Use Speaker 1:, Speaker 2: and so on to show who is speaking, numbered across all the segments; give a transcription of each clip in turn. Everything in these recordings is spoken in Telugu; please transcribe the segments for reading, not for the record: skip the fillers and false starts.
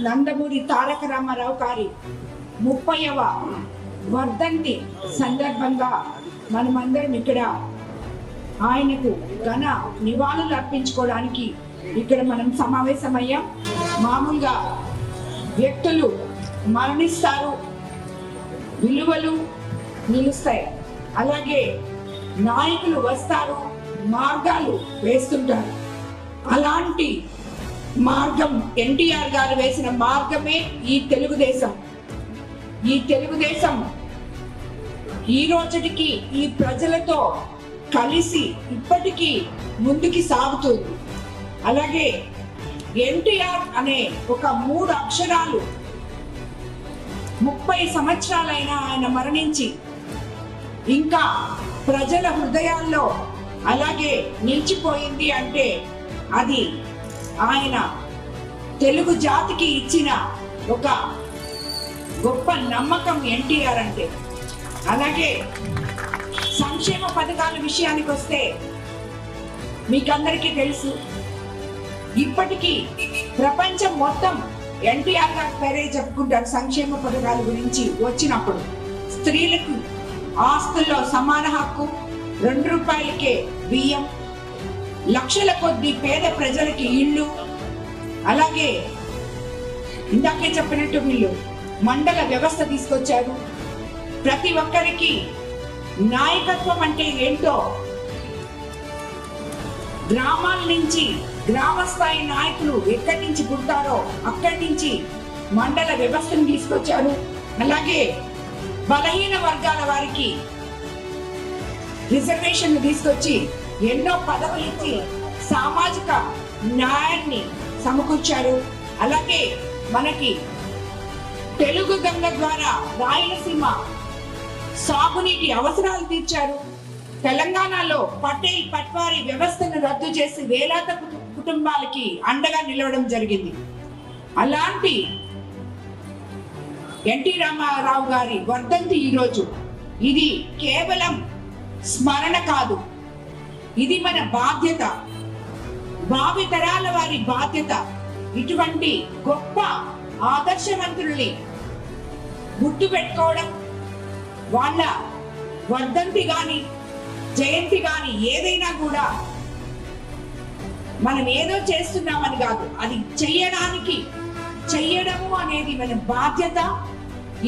Speaker 1: నందమూరి తారక రామారావు గారి 30వ వర్ధంతి సందర్భంగా మనమందరం ఇక్కడ ఆయనకు ఘన నివాళులు అర్పించుకోవడానికి ఇక్కడ మనం సమావేశమయ్యాం. మామూలుగా వ్యక్తులు మరణిస్తారు, విలువలు నిలుస్తాయి. అలాగే నాయకులు వస్తారు, మార్గాలు వేస్తుంటారు. అలాంటి మార్గం ఎన్టీఆర్ గారు వేసిన మార్గమే ఈ తెలుగుదేశం. ఈ తెలుగుదేశం ఈ రోజుకి ఈ ప్రజలతో కలిసి ఇప్పటికీ ముందుకి సాగుతుంది. అలాగే ఎన్టీఆర్ అనే ఒక 3 అక్షరాలు 30 సంవత్సరాలైనా ఆయన మరణించి ఇంకా ప్రజల హృదయాల్లో అలాగే నిలిచిపోయింది అంటే అది ఆయన తెలుగు జాతికి ఇచ్చిన ఒక గొప్ప నమ్మకం ఎన్టీఆర్ అంటే. అలాగే సంక్షేమ పథకాల విషయానికి వస్తే మీకందరికీ తెలుసు, ఇప్పటికీ ప్రపంచం మొత్తం ఎన్టీఆర్ గారి పేరే చెప్పుకుంటారు సంక్షేమ పథకాల గురించి వచ్చినప్పుడు. స్త్రీలకు ఆస్తుల్లో సమాన హక్కు, 2 రూపాయలకే బియ్యం, లక్షల కొద్ది పేద ప్రజలకి ఇళ్ళు, అలాగే ఇందాకే చెప్పినట్టు వీళ్ళు మండల వ్యవస్థ తీసుకొచ్చారు. ప్రతి ఒక్కరికి నాయకత్వం అంటే ఏంటో గ్రామాల నుంచి గ్రామ స్థాయి నాయకులు ఎక్కడి నుంచి పుడతారో అక్కడి నుంచి మండల వ్యవస్థను తీసుకొచ్చారు. అలాగే బలహీన వర్గాల వారికి రిజర్వేషన్ తీసుకొచ్చి ఎన్నో పదవులు ఇచ్చి సామాజిక న్యాయాన్ని సమకూర్చారు. అలాగే మనకి తెలుగు గంగ ద్వారా రాయలసీమ సాగునీటి అవసరాలు తీర్చారు. తెలంగాణలో పటేల్ పట్వారీ వ్యవస్థను రద్దు చేసి వేలాది కుటుంబాలకి అండగా నిలవడం జరిగింది. అలాంటి ఎన్టీ రామారావు గారి వర్ధంతి ఈరోజు. ఇది కేవలం స్మరణ కాదు, ఇది మన బాధ్యత, భావి తరాల వారి బాధ్యత. ఇటువంటి గొప్ప ఆదర్శవంతుల్ని గుర్తు పెట్టుకోవడం, వాళ్ళ వర్ధంతి గాని జయంతి గాని ఏదైనా కూడా మనం ఏదో చేస్తున్నామని కాదు, అది చెయ్యడము అనేది మన బాధ్యత.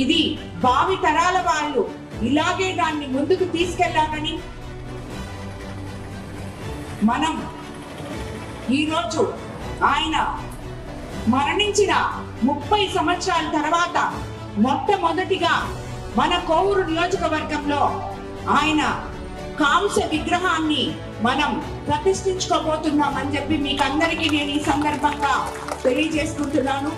Speaker 1: ఇది భావి తరాల వాళ్ళు ఇలాగే దాన్ని ముందుకు తీసుకెళ్లాలని మనం ఈరోజు ఆయన మరణించిన 30 సంవత్సరాల తర్వాత మొట్టమొదటిగా మన కోవూరు నియోజకవర్గంలో ఆయన కాంస్య విగ్రహాన్ని మనం ప్రతిష్ఠించుకోబోతున్నామని చెప్పి మీకు అందరికీ నేను ఈ సందర్భంగా తెలియజేసుకుంటున్నాను.